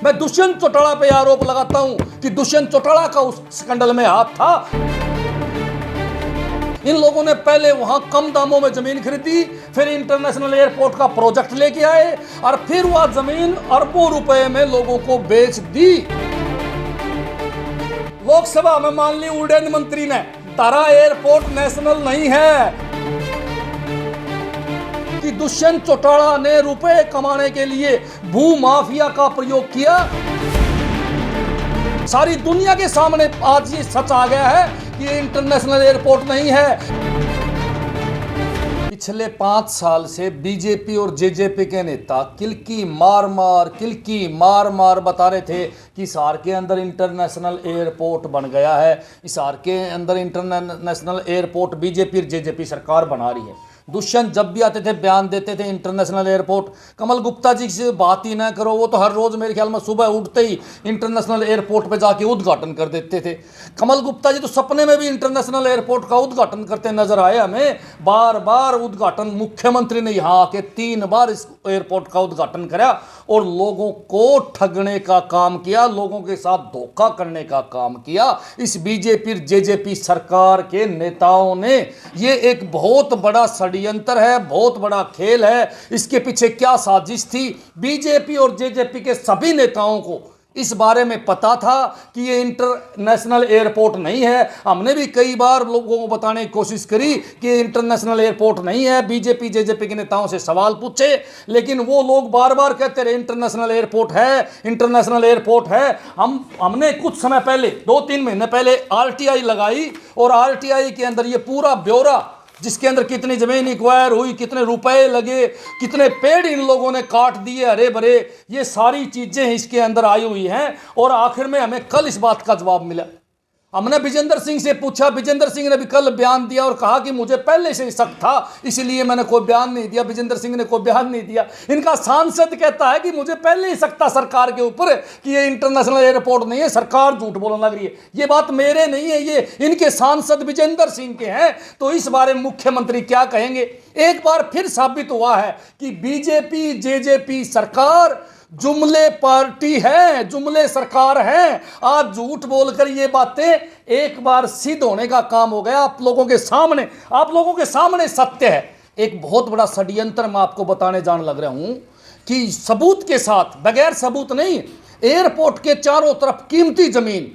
मैं दुष्यंत चौटाला पे आरोप लगाता हूं कि दुष्यंत चौटाला का उस स्कैंडल में हाथ था। इन लोगों ने पहले वहां कम दामों में जमीन खरीदी, फिर इंटरनेशनल एयरपोर्ट का प्रोजेक्ट लेके आए और फिर वह जमीन अरबों रुपए में लोगों को बेच दी। लोकसभा में मान ली उड़न मंत्री ने, तारा एयरपोर्ट नेशनल नहीं है, कि दुष्यंत चौटाला ने रुपए कमाने के लिए भू माफिया का प्रयोग किया। सारी दुनिया के सामने आज ये सच आ गया है कि ये इंटरनेशनल एयरपोर्ट नहीं है। पिछले 5 साल से बीजेपी और जेजेपी के नेता किल्की मार मार बता रहे थे कि हिसार के अंदर इंटरनेशनल एयरपोर्ट बन गया है, हिसार के अंदर इंटरनेशनल एयरपोर्ट बीजेपी और जेजेपी सरकार बना रही है। दुष्यंत जब भी आते थे बयान देते थे इंटरनेशनल एयरपोर्ट। कमल गुप्ता जी से बात ही ना करो, वो तो हर रोज मेरे ख्याल में सुबह उठते ही इंटरनेशनल एयरपोर्ट पे जाके उद्घाटन कर देते थे। कमल गुप्ता जी तो सपने में भी इंटरनेशनल एयरपोर्ट का उद्घाटन करते नजर आए हमें। बार बार उद्घाटन, मुख्यमंत्री ने यहाँ आके 3 बार इस एयरपोर्ट का उद्घाटन करा और लोगों को ठगने का काम किया, लोगों के साथ धोखा करने का काम किया इस बीजेपी जेजेपी सरकार के नेताओं ने। ये एक बहुत बड़ा षड्यंत्र है, बहुत बड़ा खेल है। इसके पीछे क्या साजिश थी? बीजेपी और जेजेपी के सभी नेताओं को इस बारे में पता था कि ये इंटरनेशनल एयरपोर्ट नहीं है। हमने भी कई बार लोगों को बताने की कोशिश करी कि ये इंटरनेशनल एयरपोर्ट नहीं है। बीजेपी जेजेपी के नेताओं से सवाल पूछे, लेकिन वो लोग बार बार कहते रहे इंटरनेशनल एयरपोर्ट है, इंटरनेशनल एयरपोर्ट है। हमने कुछ समय पहले, 2-3 महीने पहले आरटीआई लगाई और आरटीआई के अंदर ये पूरा ब्यौरा, जिसके अंदर कितनी जमीन एक्वायर हुई, कितने रुपए लगे, कितने पेड़ इन लोगों ने काट दिए हरे भरे, ये सारी चीजें इसके अंदर आई हुई हैं। और आखिर में हमें कल इस बात का जवाब मिला। हमने विजेंद्र सिंह से पूछा, विजेंद्र सिंह ने भी कल बयान दिया और कहा कि मुझे पहले से शक था, इसलिए मैंने कोई बयान नहीं दिया। विजेंद्र सिंह ने कोई बयान नहीं दिया। इनका सांसद कहता है कि मुझे पहले ही शक था सरकार के ऊपर कि ये इंटरनेशनल एयरपोर्ट नहीं है, सरकार झूठ बोलने लग रही है। ये बात मेरे नहीं है, ये इनके सांसद विजेंद्र सिंह के हैं। तो इस बारे में मुख्यमंत्री क्या कहेंगे? एक बार फिर साबित हुआ है कि बीजेपी जेजेपी सरकार जुमले पार्टी है, जुमले सरकार है। आज झूठ बोलकर ये बातें एक बार सिद्ध होने का काम हो गया। आप लोगों के सामने सत्य है। एक बहुत बड़ा षड्यंत्र मैं आपको बताने जाने लग रहा हूं कि सबूत के साथ, बगैर सबूत नहीं, एयरपोर्ट के चारों तरफ कीमती जमीन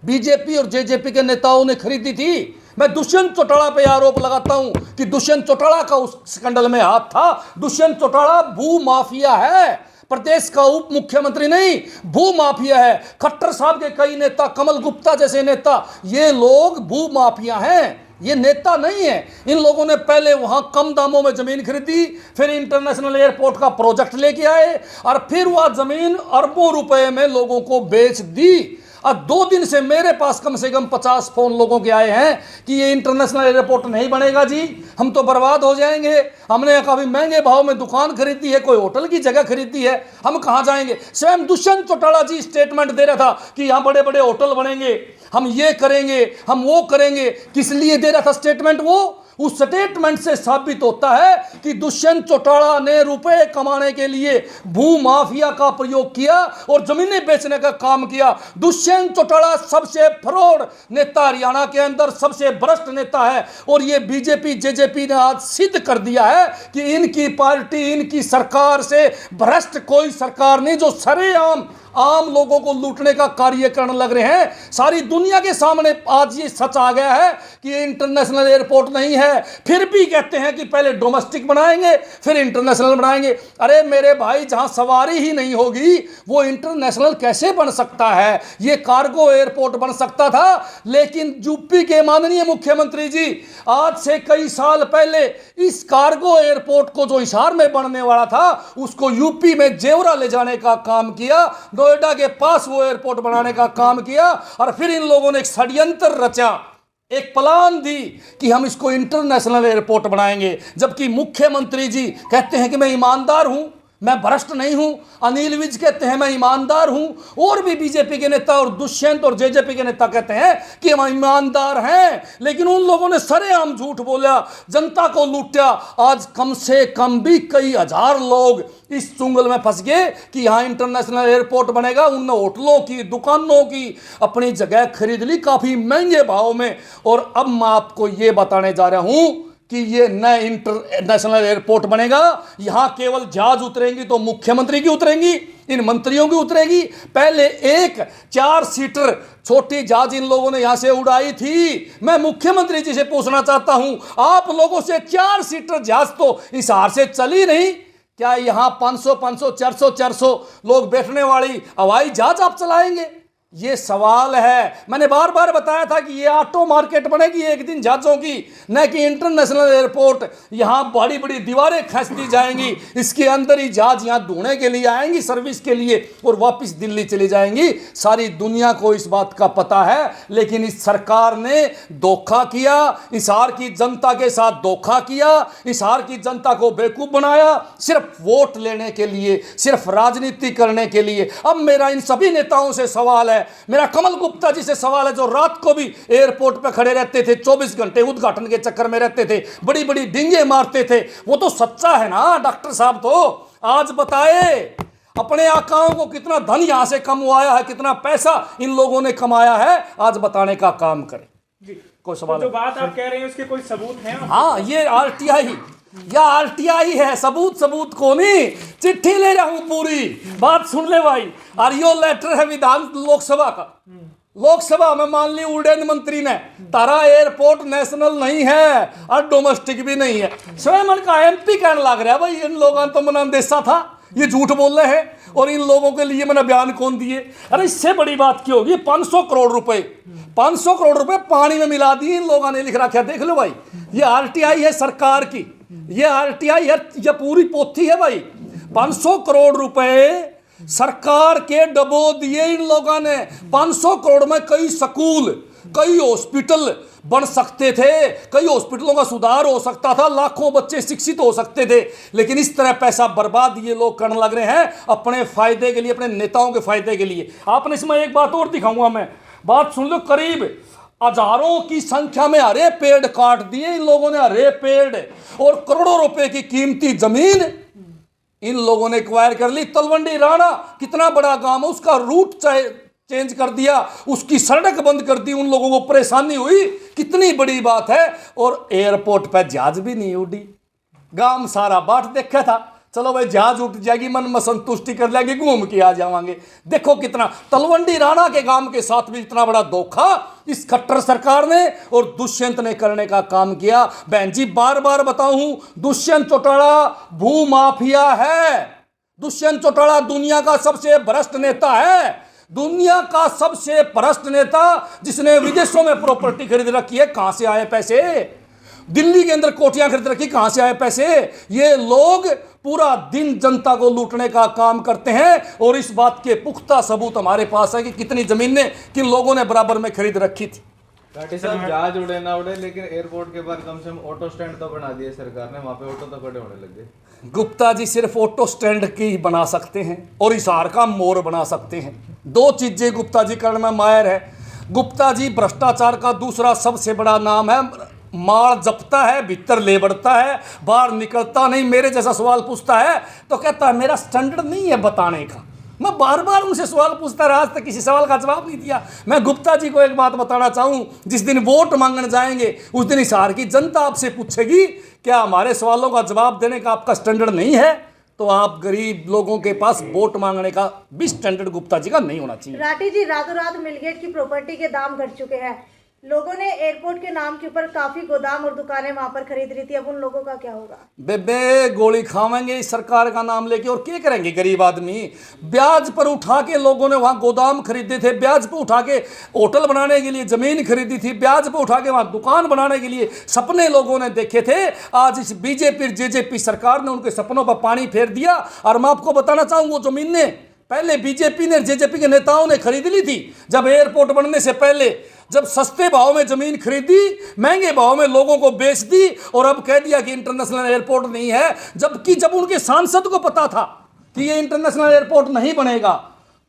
बीजेपी और जेजेपी के नेताओं ने खरीदी थी। मैं दुष्यंत चौटाला पे आरोप लगाता हूं कि दुष्यंत चौटाला का उस स्कैंडल में हाथ था। दुष्यंत चौटाला भू माफिया है, प्रदेश का उप मुख्यमंत्री नहीं, भू माफिया है। खट्टर साहब के कई नेता, कमल गुप्ता जैसे नेता, ये लोग भू माफिया हैं, ये नेता नहीं है। इन लोगों ने पहले वहां कम दामों में जमीन खरीदी, फिर इंटरनेशनल एयरपोर्ट का प्रोजेक्ट लेके आए और फिर वह जमीन अरबों रुपए में लोगं को बेच दी। और 2 दिन से मेरे पास कम से कम 50 फोन लोगों के आए हैं कि ये इंटरनेशनल एयरपोर्ट नहीं बनेगा जी, हम तो बर्बाद हो जाएंगे। हमने काफी महंगे भाव में दुकान खरीदी है, कोई होटल की जगह खरीदी है, हम कहां जाएंगे? स्वयं दुष्यंत चौटाला जी स्टेटमेंट दे रहा था कि यहां बड़े बड़े होटल बनेंगे, हम ये करेंगे, हम वो करेंगे। किस लिए दे रहा था स्टेटमेंट? वो उस स्टेटमेंट से साबित होता है कि दुष्यंत चौटाला ने रुपए कमाने के लिए भू माफिया का प्रयोग किया और जमीनें बेचने का काम किया। दुष्यंत चौटाला सबसे फ्रॉड नेता हरियाणा के अंदर, सबसे भ्रष्ट नेता है। और ये बीजेपी जेजेपी ने आज सिद्ध कर दिया है कि इनकी पार्टी, इनकी सरकार से भ्रष्ट कोई सरकार नहीं, जो सरेआम आम लोगों को लूटने का कार्य करने लग रहे हैं। सारी दुनिया के सामने आज ये सच आ गया है कि ये इंटरनेशनल एयरपोर्ट नहीं है। फिर भी कहते हैं कि पहले डोमेस्टिक बनाएंगे, फिर इंटरनेशनल बनाएंगे। अरे मेरे भाई, जहां सवारी ही नहीं होगी वो इंटरनेशनल कैसे बन सकता है? ये कार्गो एयरपोर्ट बन सकता था, लेकिन यूपी के माननीय मुख्यमंत्री जी आज से कई साल पहले इस कार्गो एयरपोर्ट को, जो हिसार में बनने वाला था, उसको यूपी में जेवरा ले जाने का काम किया, नोएडा के पास वो एयरपोर्ट बनाने का काम किया। और फिर इन लोगों ने एक षड्यंत्र रचा, एक प्लान दी कि हम इसको इंटरनेशनल एयरपोर्ट बनाएंगे। जबकि मुख्यमंत्री जी कहते हैं कि मैं ईमानदार हूं, मैं भ्रष्ट नहीं हूं। अनिल विज कहते हैं मैं ईमानदार हूं। और भी बीजेपी के नेता और दुष्यंत और जेजेपी के नेता कहते हैं कि हम ईमानदार हैं, लेकिन उन लोगों ने सरेआम झूठ बोला, जनता को लूटा। आज कम से कम भी कई हजार लोग इस चुंगल में फंस गए कि यहाँ इंटरनेशनल एयरपोर्ट बनेगा। उन होटलों की, दुकानों की अपनी जगह खरीद ली काफी महंगे भाव में। और अब मैं आपको ये बताने जा रहा हूं कि ये नया इंटरनेशनल एयरपोर्ट बनेगा। यहां केवल जहाज उतरेंगी तो मुख्यमंत्री की उतरेंगी, इन मंत्रियों की उतरेगी। पहले एक 4 सीटर छोटी जहाज इन लोगों ने यहां से उड़ाई थी। मैं मुख्यमंत्री जी से पूछना चाहता हूं, आप लोगों से 4 सीटर जहाज तो इस हार से चली नहीं, क्या यहां 500 400 लोग बैठने वाली हवाई जहाज आप चलाएंगे? ये सवाल है। मैंने बार बार बताया था कि ये ऑटो मार्केट बनेगी एक दिन जहाजों की, न कि इंटरनेशनल एयरपोर्ट। यहाँ बड़ी बड़ी दीवारें खींच दी जाएंगी, इसके अंदर ही जहाज यहाँ ढूंढने के लिए आएंगी, सर्विस के लिए, और वापस दिल्ली चली जाएंगी। सारी दुनिया को इस बात का पता है। लेकिन इस सरकार ने धोखा किया, हिसार की जनता के साथ धोखा किया, हिसार की जनता को बेवकूफ बनाया, सिर्फ वोट लेने के लिए, सिर्फ राजनीति करने के लिए। अब मेरा इन सभी नेताओं से सवाल है, मेरा कमल गुप्ता जी से सवाल है, जो रात को भी एयरपोर्ट पे खड़े रहते थे, 24 घंटे उद्घाटन के चक्कर में रहते थे, बड़ी बड़ी डिंगे मारते थे। वो तो सच्चा है ना डॉक्टर साहब? तो आज बताए अपने आकाओं को कितना धन यहां से कमवाया है, कितना पैसा इन लोगों ने कमाया है, आज बताने का काम करें। कोई सवाल? तो जो बात आप कह रहे हैं उसके कोई सबूत हैं? हाँ, ये आरटीआई या आरटीआई है। सबूत को नहीं, चिट्ठी ले रहा हूं पूरी बात सुन ले भाई। और यो लेटर है विधान लोकसभा का। लोकसभा में मान ली उड़न मंत्री ने, तारा एयरपोर्ट नेशनल नहीं है और डोमेस्टिक भी नहीं है। स्वयं का एमपी कहने लग रहा है भाई इन लोगों ने तो मना देसा था, ये झूठ बोल रहे हैं और इन लोगों के लिए मैंने बयान कौन दिए। अरे इससे बड़ी बात क्या होगी? 500 करोड़ रुपए 500 करोड़ रुपए पानी में मिला दिए इन लोगों ने, लिख रखा है। देख लो भाई, ये आरटीआई है सरकार की, ये आरटीआई है, ये पूरी पोथी है भाई। 500 करोड़ रुपए सरकार के डबो दिए इन लोगों ने। 500 करोड़ में कई स्कूल, कई हॉस्पिटल बन सकते थे, कई हॉस्पिटलों का सुधार हो सकता था, लाखों बच्चे शिक्षित हो सकते थे। लेकिन इस तरह पैसा बर्बाद ये लोग करने लग रहे हैं अपने फायदे के लिए, अपने नेताओं के फायदे के लिए। आपने इसमें एक बात और दिखाऊंगा मैं, बात सुन लो। करीब हजारों की संख्या में हरे पेड़ काट दिए इन लोगों ने, हरे पेड़, और करोड़ों रुपए की कीमती जमीन इन लोगों ने एक्वायर कर ली। तलवंडी राणा कितना बड़ा गांव है, उसका रूट चेंज कर दिया, उसकी सड़क बंद कर दी, उन लोगों को परेशानी हुई, कितनी बड़ी बात है। और एयरपोर्ट पर जहाज भी नहीं उड़ी, गांव सारा बाट देखा था। चलो भाई जहाज उठ जाएगी, मन में संतुष्टि कर लेंगे, घूम के आ जावांगे। देखो कितना तलवंडी राणा के गांव के साथ भी इतना बड़ा धोखा इस खट्टर सरकार ने और दुष्यंत ने करने का काम किया। बहन जी बार बार बताऊं, दुष्यंत चौटाला भू माफिया है। दुष्यंत चौटाला दुनिया का सबसे भ्रष्ट नेता है, दुनिया का सबसे भ्रष्ट नेता, जिसने विदेशों में प्रॉपर्टी खरीद रखी है। कहां से आए पैसे? दिल्ली के अंदर कोठियां खरीद रखी, कहां से आए पैसे? ये लोग पूरा दिन जनता को लूटने का काम करते हैं और इस बात के पुख्ता सबूत हमारे पास है कि कितनी जमीनें किन लोगों ने बराबर में खरीद रखी थी। घाटी साहब जहाज उड़े ना उड़े, लेकिन एयरपोर्ट के बाद कम से कम ऑटो स्टैंड तो बना दिए सरकार ने, वहां पे ऑटो तो खड़े होने लग गए। गुप्ता जी सिर्फ ऑटो स्टैंड की बना सकते हैं और हिसार का मोर बना सकते हैं। 2 चीजें गुप्ता जी करने में माहिर है। गुप्ता जी भ्रष्टाचार का दूसरा सबसे बड़ा नाम है, माल जपता है, भीतर ले बढ़ता है, बाहर निकलता नहीं। मेरे जैसा सवाल पूछता है तो कहता है मेरा स्टैंडर्ड नहीं है बताने का। मैं बार बार उनसे सवाल पूछता रहा, आज तक किसी सवाल का जवाब नहीं दिया। मैं गुप्ता जी को एक बात बताना चाहूं, जिस दिन वोट मांगने जाएंगे उस दिन हिसार की जनता आपसे पूछेगी क्या हमारे सवालों का जवाब देने का आपका स्टैंडर्ड नहीं है? तो आप गरीब लोगों के पास वोट मांगने का भी स्टैंडर्ड गुप्ता जी का नहीं होना चाहिए। राठी जी, रातों रात मिलगेट की प्रॉपर्टी के दाम घट चुके हैं। लोगों ने एयरपोर्ट के नाम के ऊपर काफी गोदाम और दुकानें वहां पर खरीद रही थी, अब उन लोगों का क्या होगा? बेबे गोली खावेंगे इस सरकार का नाम लेके, और क्या करेंगे गरीब आदमी? ब्याज पर उठा के लोगों ने वहां गोदाम खरीदे थे, ब्याज पर उठा के होटल बनाने के लिए जमीन खरीदी थी, ब्याज पर उठा के वहां दुकान बनाने के लिए सपने लोगों ने देखे थे। आज इस बीजेपी जेजेपी सरकार ने उनके सपनों पर पानी फेर दिया। और मैं आपको बताना चाहूँ, वो जमीनें पहले बीजेपी ने, जेजेपी के नेताओं ने खरीद ली थी। जब एयरपोर्ट बनने से पहले, जब सस्ते भाव में जमीन खरीदी, महंगे भाव में लोगों को बेच दी और अब कह दिया कि इंटरनेशनल एयरपोर्ट नहीं है। जबकि जब उनके सांसद को पता था, कि ये इंटरनेशनल एयरपोर्ट नहीं बनेगा।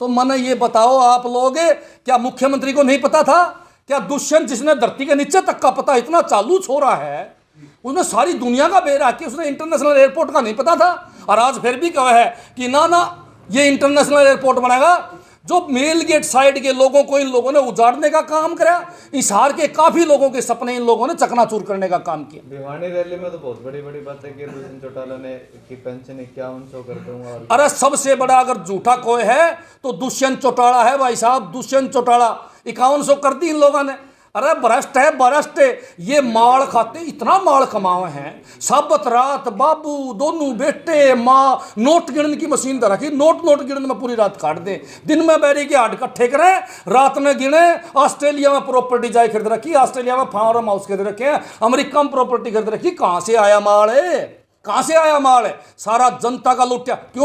तो मैंने ये बताओ आप लोग, क्या मुख्यमंत्री को नहीं पता था? क्या दुष्यंत जिसने धरती के नीचे तक का पता इतना चालू छोड़ा है, उसने सारी दुनिया का बेरा कि उसने इंटरनेशनल एयरपोर्ट का नहीं पता था, और आज फिर भी कहा है कि ना ना ये इंटरनेशनल एयरपोर्ट बनेगा। जो मेल गेट साइड के लोगों को इन लोगों ने उजाड़ने का काम करा, हिसार के काफी लोगों के सपने इन लोगों ने चकनाचूर करने का काम किया। भिवानी रैली में तो बहुत बड़ी बड़ी बातें की दुष्यंत चौटाला ने कि पेंशन 5100 कर दूंगा और अरे सबसे बड़ा अगर झूठा कोई है तो दुष्यंत चौटाला है भाई साहब। दुष्यंत चौटाला 5100 कर दी इन लोगों ने। अरे भ्रष्ट है, भ्रष्ट। ये माल खाते, इतना माल कमाए हैं। साबत रात बाबू दोनों बेटे माँ नोट गिनने की मशीन धर रखी, नोट गिनने में पूरी रात काट दे। दिन में बैरी के हाथ इकट्ठे करें, रात में गिने। ऑस्ट्रेलिया में प्रॉपर्टी जाए खरीद रखी, ऑस्ट्रेलिया में फार्म हाउस खरीद रखे हैं, अमेरिका में प्रॉपर्टी खरीद रखी। कहाँ से आया माल है? कहाँ से आया माल है? सारा जनता का लुटिया। क्यों?